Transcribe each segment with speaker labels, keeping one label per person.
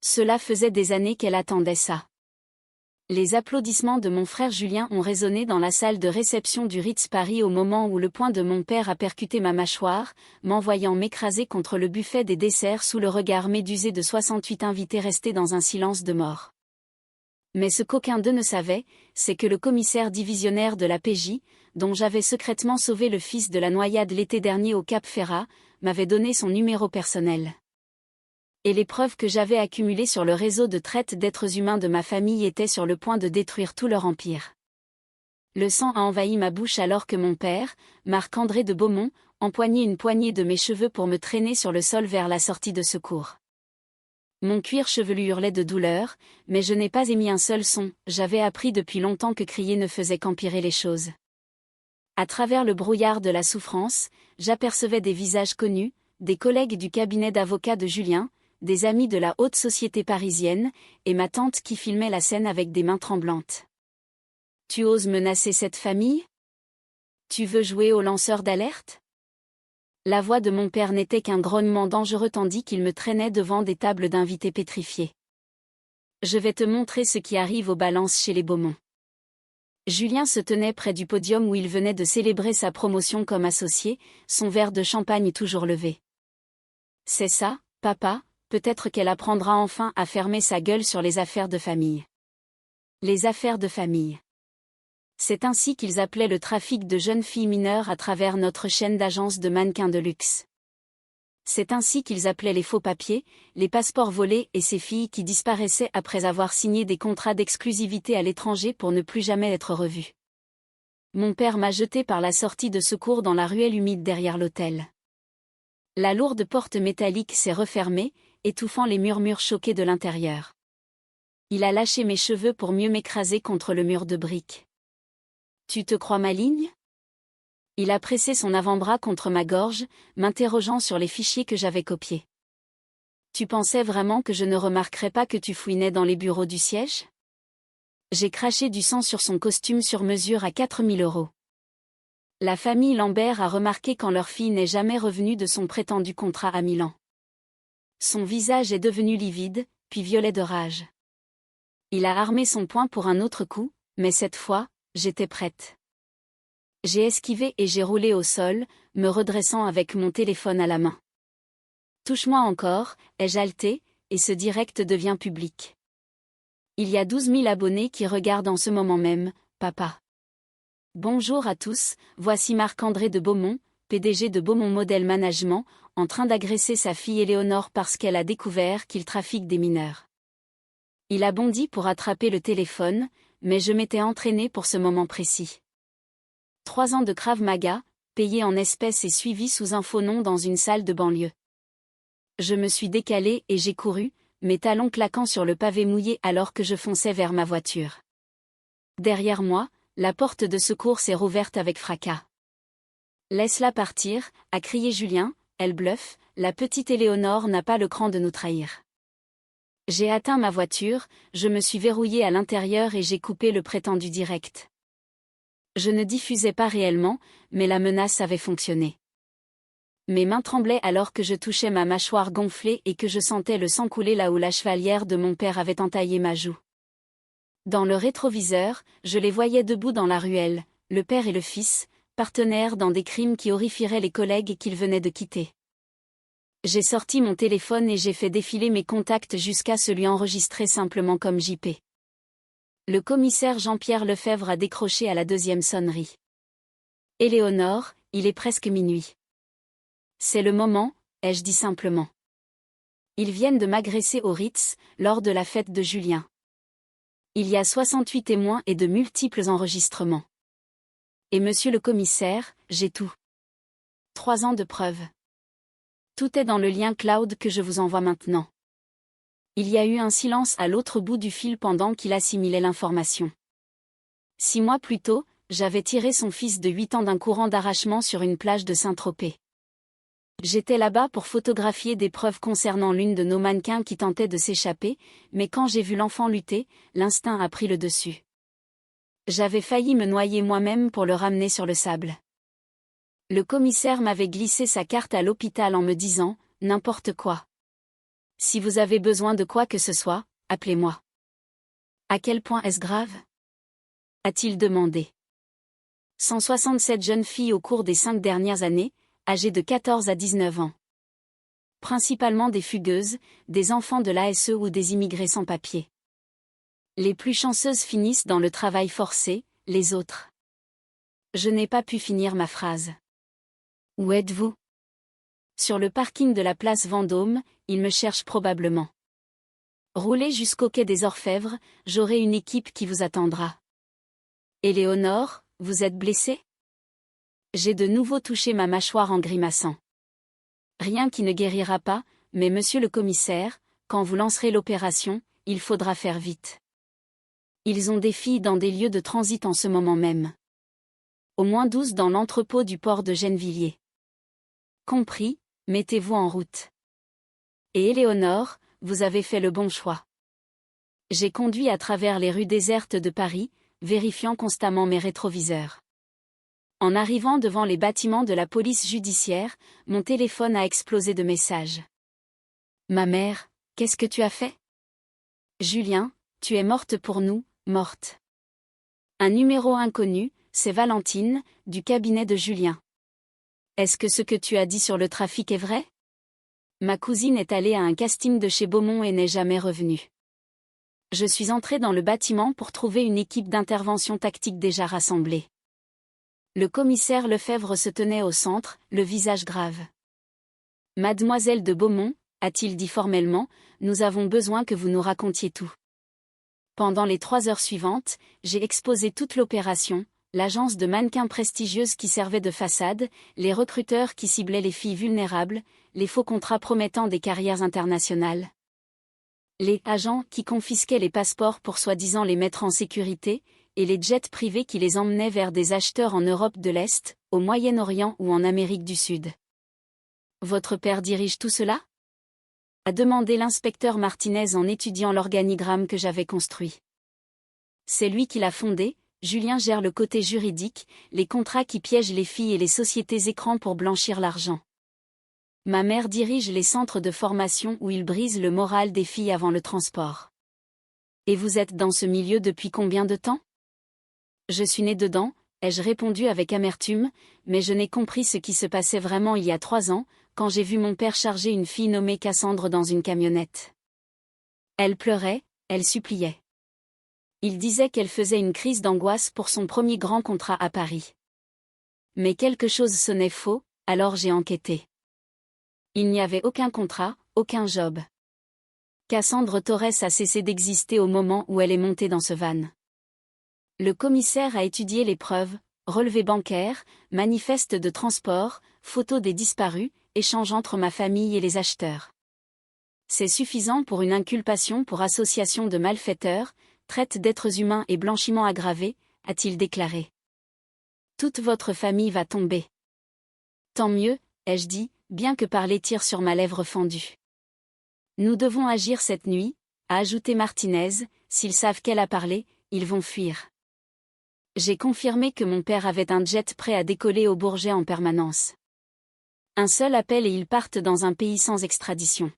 Speaker 1: Cela faisait des années qu'elle attendait ça. Les applaudissements de mon frère Julien ont résonné dans la salle de réception du Ritz Paris au moment où le poing de mon père a percuté ma mâchoire, m'envoyant m'écraser contre le buffet des desserts sous le regard médusé de 68 invités restés dans un silence de mort. Mais ce qu'aucun d'eux ne savait, c'est que le commissaire divisionnaire de la PJ, dont j'avais secrètement sauvé le fils de la noyade l'été dernier au Cap Ferrat, m'avait donné son numéro personnel. Et les preuves que j'avais accumulées sur le réseau de traite d'êtres humains de ma famille étaient sur le point de détruire tout leur empire. Le sang a envahi ma bouche alors que mon père, Marc-André de Beaumont, empoignait une poignée de mes cheveux pour me traîner sur le sol vers la sortie de secours. Mon cuir chevelu hurlait de douleur, mais je n'ai pas émis un seul son, j'avais appris depuis longtemps que crier ne faisait qu'empirer les choses. À travers le brouillard de la souffrance, j'apercevais des visages connus, des collègues du cabinet d'avocats de Julien, des amis de la haute société parisienne, et ma tante qui filmait la scène avec des mains tremblantes. « Tu oses menacer cette famille ? Tu veux jouer au lanceur d'alerte ?» La voix de mon père n'était qu'un grognement dangereux tandis qu'il me traînait devant des tables d'invités pétrifiés. « Je vais te montrer ce qui arrive aux balances chez les Beaumont. » Julien se tenait près du podium où il venait de célébrer sa promotion comme associé, son verre de champagne toujours levé. « C'est ça, papa, peut-être qu'elle apprendra enfin à fermer sa gueule sur les affaires de famille. » Les affaires de famille. C'est ainsi qu'ils appelaient le trafic de jeunes filles mineures à travers notre chaîne d'agences de mannequins de luxe. C'est ainsi qu'ils appelaient les faux papiers, les passeports volés et ces filles qui disparaissaient après avoir signé des contrats d'exclusivité à l'étranger pour ne plus jamais être revues. Mon père m'a jeté par la sortie de secours dans la ruelle humide derrière l'hôtel. La lourde porte métallique s'est refermée, étouffant les murmures choqués de l'intérieur. Il a lâché mes cheveux pour mieux m'écraser contre le mur de briques. « Tu te crois maligne ?» Il a pressé son avant-bras contre ma gorge, m'interrogeant sur les fichiers que j'avais copiés. « Tu pensais vraiment que je ne remarquerais pas que tu fouinais dans les bureaux du siège ?» J'ai craché du sang sur son costume sur mesure à 4000 €. La famille Lambert a remarqué quand leur fille n'est jamais revenue de son prétendu contrat à Milan. Son visage est devenu livide, puis violet de rage. Il a armé son poing pour un autre coup, mais cette fois, j'étais prête. J'ai esquivé et j'ai roulé au sol, me redressant avec mon téléphone à la main. « Touche-moi encore », ai-je haleté, et ce direct devient public. Il y a 12 000 abonnés qui regardent en ce moment même, papa. Bonjour à tous, voici Marc-André de Beaumont, PDG de Beaumont Model Management, en train d'agresser sa fille Éléonore parce qu'elle a découvert qu'il trafique des mineurs. Il a bondi pour attraper le téléphone, mais je m'étais entraîné pour ce moment précis. 3 ans de Krav Maga, payé en espèces et suivi sous un faux nom dans une salle de banlieue. Je me suis décalé et j'ai couru, mes talons claquant sur le pavé mouillé alors que je fonçais vers ma voiture. Derrière moi, la porte de secours s'est rouverte avec fracas. « Laisse-la partir », a crié Julien, elle bluffe, la petite Éléonore n'a pas le cran de nous trahir. J'ai atteint ma voiture, je me suis verrouillé à l'intérieur et j'ai coupé le prétendu direct. Je ne diffusais pas réellement, mais la menace avait fonctionné. Mes mains tremblaient alors que je touchais ma mâchoire gonflée et que je sentais le sang couler là où la chevalière de mon père avait entaillé ma joue. Dans le rétroviseur, je les voyais debout dans la ruelle, le père et le fils, partenaires dans des crimes qui horrifieraient les collègues qu'ils venaient de quitter. J'ai sorti mon téléphone et j'ai fait défiler mes contacts jusqu'à celui enregistré simplement comme JP. Le commissaire Jean-Pierre Lefebvre a décroché à la 2e sonnerie. « Éléonore, il est presque minuit. »« C'est le moment », ai-je dit simplement. Ils viennent de m'agresser au Ritz, lors de la fête de Julien. Il y a 68 témoins et de multiples enregistrements. Et monsieur le commissaire, j'ai tout. 3 ans de preuves. Tout est dans le lien cloud que je vous envoie maintenant. Il y a eu un silence à l'autre bout du fil pendant qu'il assimilait l'information. 6 mois plus tôt, j'avais tiré son fils de 8 ans d'un courant d'arrachement sur une plage de Saint-Tropez. J'étais là-bas pour photographier des preuves concernant l'une de nos mannequins qui tentait de s'échapper, mais quand j'ai vu l'enfant lutter, l'instinct a pris le dessus. J'avais failli me noyer moi-même pour le ramener sur le sable. Le commissaire m'avait glissé sa carte à l'hôpital en me disant « n'importe quoi ». Si vous avez besoin de quoi que ce soit, appelez-moi. À quel point est-ce grave? A-t-il demandé. 167 jeunes filles au cours des 5 dernières années, âgées de 14 à 19 ans. Principalement des fugueuses, des enfants de l'ASE ou des immigrés sans papier. Les plus chanceuses finissent dans le travail forcé, les autres. Je n'ai pas pu finir ma phrase. Où êtes-vous? Sur le parking de la place Vendôme, ils me cherchent probablement. Roulez jusqu'au quai des Orfèvres, j'aurai une équipe qui vous attendra. Éléonore, vous êtes blessée? J'ai de nouveau touché ma mâchoire en grimaçant. Rien qui ne guérira pas, mais monsieur le commissaire, quand vous lancerez l'opération, il faudra faire vite. Ils ont des filles dans des lieux de transit en ce moment même. Au moins 12 dans l'entrepôt du port de Gennevilliers. Compris, mettez-vous en route. Et Éléonore, vous avez fait le bon choix. J'ai conduit à travers les rues désertes de Paris, vérifiant constamment mes rétroviseurs. En arrivant devant les bâtiments de la police judiciaire, mon téléphone a explosé de messages. Ma mère, qu'est-ce que tu as fait? Julien, tu es morte pour nous, morte. Un numéro inconnu, c'est Valentine, du cabinet de Julien. Est-ce que ce que tu as dit sur le trafic est vrai? Ma cousine est allée à un casting de chez Beaumont et n'est jamais revenue. Je suis entrée dans le bâtiment pour trouver une équipe d'intervention tactique déjà rassemblée. Le commissaire Lefebvre se tenait au centre, le visage grave. Mademoiselle de Beaumont, a-t-il dit formellement, nous avons besoin que vous nous racontiez tout. Pendant les 3 heures suivantes, j'ai exposé toute l'opération, l'agence de mannequins prestigieuse qui servait de façade, les recruteurs qui ciblaient les filles vulnérables, les faux contrats promettant des carrières internationales. Les agents qui confisquaient les passeports pour soi-disant les mettre en sécurité, et les jets privés qui les emmenaient vers des acheteurs en Europe de l'Est, au Moyen-Orient ou en Amérique du Sud. Votre père dirige tout cela? A demandé l'inspecteur Martinez en étudiant l'organigramme que j'avais construit. C'est lui qui l'a fondé, Julien gère le côté juridique, les contrats qui piègent les filles et les sociétés écrans pour blanchir l'argent. Ma mère dirige les centres de formation où il brise le moral des filles avant le transport. Et vous êtes dans ce milieu depuis combien de temps? Je suis née dedans, ai-je répondu avec amertume, mais je n'ai compris ce qui se passait vraiment il y a 3 ans, quand j'ai vu mon père charger une fille nommée Cassandre dans une camionnette. Elle pleurait, elle suppliait. Il disait qu'elle faisait une crise d'angoisse pour son premier grand contrat à Paris. Mais quelque chose sonnait faux, alors j'ai enquêté. Il n'y avait aucun contrat, aucun job. Cassandre Torres a cessé d'exister au moment où elle est montée dans ce van. Le commissaire a étudié les preuves, relevés bancaires, manifestes de transport, photos des disparus, échanges entre ma famille et les acheteurs. C'est suffisant pour une inculpation pour association de malfaiteurs, traite d'êtres humains et blanchiment aggravé, a-t-il déclaré. Toute votre famille va tomber. Tant mieux, ai-je dit, bien que par les tirs sur ma lèvre fendue. Nous devons agir cette nuit, a ajouté Martinez, s'ils savent qu'elle a parlé, ils vont fuir. J'ai confirmé que mon père avait un jet prêt à décoller au Bourget en permanence. Un seul appel et ils partent dans un pays sans extradition.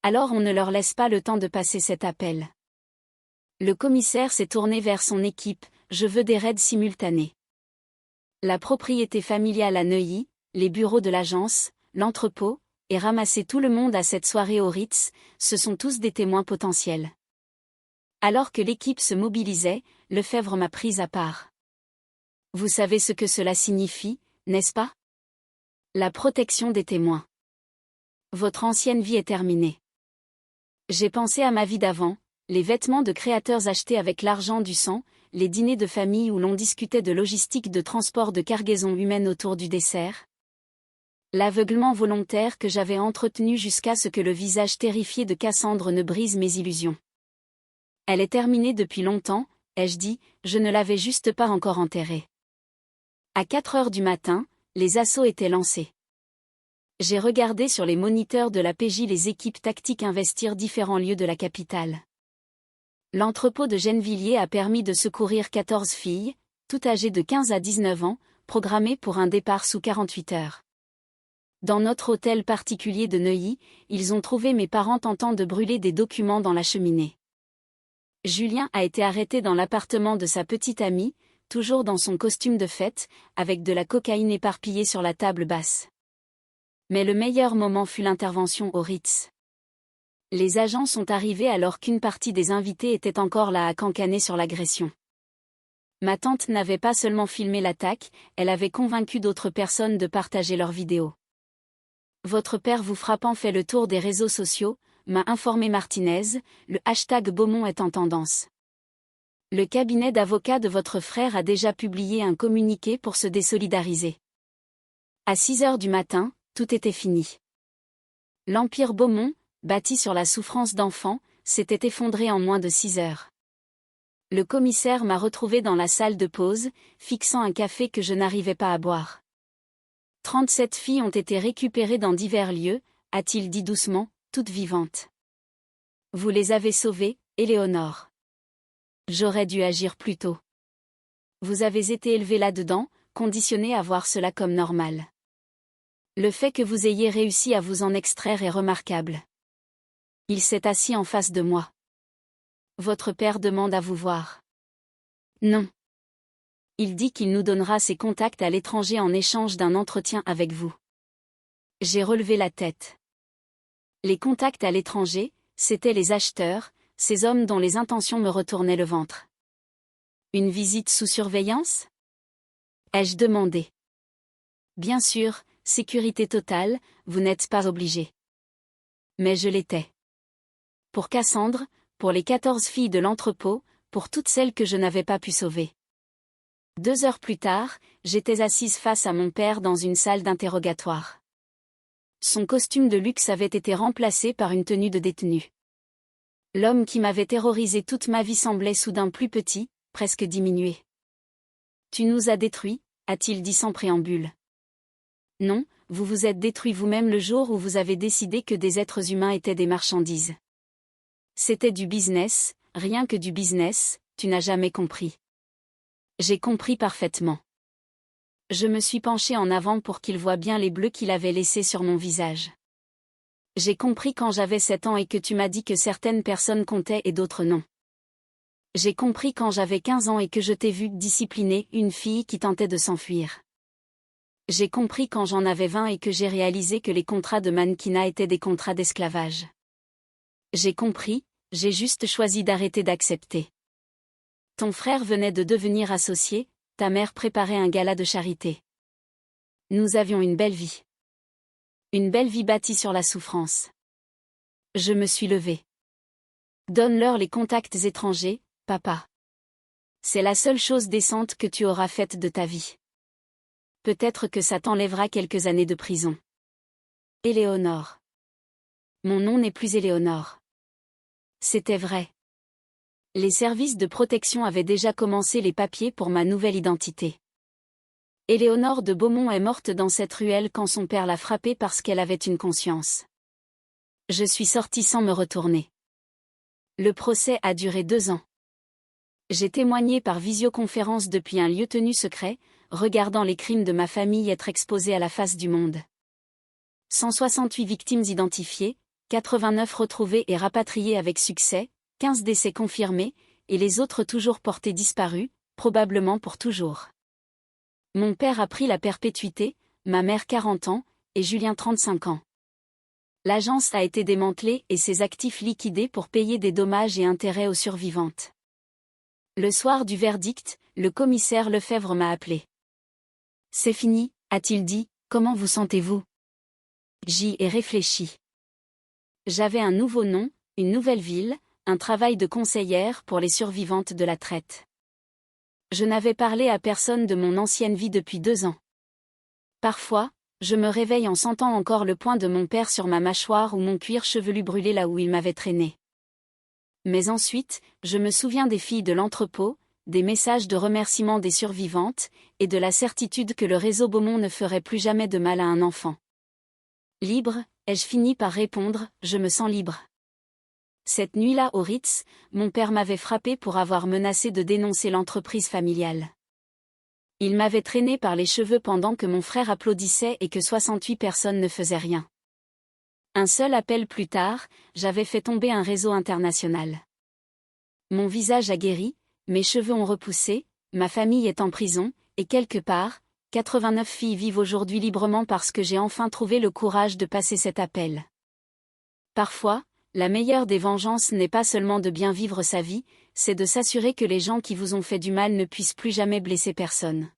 Speaker 1: Alors on ne leur laisse pas le temps de passer cet appel. Le commissaire s'est tourné vers son équipe, je veux des raids simultanés. La propriété familiale à Neuilly, les bureaux de l'agence, l'entrepôt, et ramasser tout le monde à cette soirée au Ritz, ce sont tous des témoins potentiels. Alors que l'équipe se mobilisait, Lefebvre m'a prise à part. Vous savez ce que cela signifie, n'est-ce pas? La protection des témoins. Votre ancienne vie est terminée. J'ai pensé à ma vie d'avant, les vêtements de créateurs achetés avec l'argent du sang, les dîners de famille où l'on discutait de logistique de transport de cargaison humaine autour du dessert. L'aveuglement volontaire que j'avais entretenu jusqu'à ce que le visage terrifié de Cassandre ne brise mes illusions. Elle est terminée depuis longtemps, ai-je dit, je ne l'avais juste pas encore enterrée. À 4 heures du matin, les assauts étaient lancés. J'ai regardé sur les moniteurs de la PJ les équipes tactiques investir différents lieux de la capitale. L'entrepôt de Gennevilliers a permis de secourir 14 filles, toutes âgées de 15 à 19 ans, programmées pour un départ sous 48 heures. Dans notre hôtel particulier de Neuilly, ils ont trouvé mes parents tentant de brûler des documents dans la cheminée. Julien a été arrêté dans l'appartement de sa petite amie, toujours dans son costume de fête, avec de la cocaïne éparpillée sur la table basse. Mais le meilleur moment fut l'intervention au Ritz. Les agents sont arrivés alors qu'une partie des invités était encore là à cancaner sur l'agression. Ma tante n'avait pas seulement filmé l'attaque, elle avait convaincu d'autres personnes de partager leurs vidéos. Votre père vous frappant fait le tour des réseaux sociaux, m'a informé Martinez, le hashtag Beaumont est en tendance. Le cabinet d'avocats de votre frère a déjà publié un communiqué pour se désolidariser. À 6 heures du matin, tout était fini. L'empire Beaumont, bâti sur la souffrance d'enfants, s'était effondré en moins de 6 heures. Le commissaire m'a retrouvé dans la salle de pause, fixant un café que je n'arrivais pas à boire. 37 filles ont été récupérées dans divers lieux, a-t-il dit doucement, toutes vivantes. Vous les avez sauvées, Éléonore. J'aurais dû agir plus tôt. Vous avez été élevée là-dedans, conditionnée à voir cela comme normal. Le fait que vous ayez réussi à vous en extraire est remarquable. Il s'est assis en face de moi. Votre père demande à vous voir. Non. Il dit qu'il nous donnera ses contacts à l'étranger en échange d'un entretien avec vous. J'ai relevé la tête. Les contacts à l'étranger, c'étaient les acheteurs, ces hommes dont les intentions me retournaient le ventre. Une visite sous surveillance ? Ai-je demandé. Bien sûr, sécurité totale, vous n'êtes pas obligé. Mais je l'étais. Pour Cassandre, pour les 14 filles de l'entrepôt, pour toutes celles que je n'avais pas pu sauver. 2 heures plus tard, j'étais assise face à mon père dans une salle d'interrogatoire. Son costume de luxe avait été remplacé par une tenue de détenu. L'homme qui m'avait terrorisé toute ma vie semblait soudain plus petit, presque diminué. Tu nous as détruits, a-t-il dit sans préambule. Non, vous vous êtes détruit vous-même le jour où vous avez décidé que des êtres humains étaient des marchandises. C'était du business, rien que du business, tu n'as jamais compris. J'ai compris parfaitement. Je me suis penchée en avant pour qu'il voie bien les bleus qu'il avait laissés sur mon visage. J'ai compris quand j'avais 7 ans et que tu m'as dit que certaines personnes comptaient et d'autres non. J'ai compris quand j'avais 15 ans et que je t'ai vu discipliner une fille qui tentait de s'enfuir. J'ai compris quand j'en avais 20 et que j'ai réalisé que les contrats de mannequinat étaient des contrats d'esclavage. J'ai compris, j'ai juste choisi d'arrêter d'accepter. Ton frère venait de devenir associé, ta mère préparait un gala de charité. Nous avions une belle vie. Une belle vie bâtie sur la souffrance. Je me suis levée. Donne-leur les contacts étrangers, papa. C'est la seule chose décente que tu auras faite de ta vie. Peut-être que ça t'enlèvera quelques années de prison. Éléonore. Mon nom n'est plus Éléonore. C'était vrai. Les services de protection avaient déjà commencé les papiers pour ma nouvelle identité. Éléonore de Beaumont est morte dans cette ruelle quand son père l'a frappée parce qu'elle avait une conscience. Je suis sortie sans me retourner. Le procès a duré 2 ans. J'ai témoigné par visioconférence depuis un lieu tenu secret, regardant les crimes de ma famille être exposés à la face du monde. 168 victimes identifiées, 89 retrouvées et rapatriées avec succès, 15 décès confirmés, et les autres toujours portés disparus, probablement pour toujours. Mon père a pris la perpétuité, ma mère 40 ans, et Julien 35 ans. L'agence a été démantelée et ses actifs liquidés pour payer des dommages et intérêts aux survivantes. Le soir du verdict, le commissaire Lefebvre m'a appelé. C'est fini, a-t-il dit, comment vous sentez-vous ? J'y ai réfléchi. J'avais un nouveau nom, une nouvelle ville, un travail de conseillère pour les survivantes de la traite. Je n'avais parlé à personne de mon ancienne vie depuis 2 ans. Parfois, je me réveille en sentant encore le poing de mon père sur ma mâchoire ou mon cuir chevelu brûlé là où il m'avait traîné. Mais ensuite, je me souviens des filles de l'entrepôt, des messages de remerciement des survivantes, et de la certitude que le réseau Beaumont ne ferait plus jamais de mal à un enfant. Libre, ai-je fini par répondre, je me sens libre. Cette nuit-là au Ritz, mon père m'avait frappé pour avoir menacé de dénoncer l'entreprise familiale. Il m'avait traîné par les cheveux pendant que mon frère applaudissait et que 68 personnes ne faisaient rien. Un seul appel plus tard, j'avais fait tomber un réseau international. Mon visage a guéri, mes cheveux ont repoussé, ma famille est en prison, et quelque part, 89 filles vivent aujourd'hui librement parce que j'ai enfin trouvé le courage de passer cet appel. Parfois, la meilleure des vengeances n'est pas seulement de bien vivre sa vie, c'est de s'assurer que les gens qui vous ont fait du mal ne puissent plus jamais blesser personne.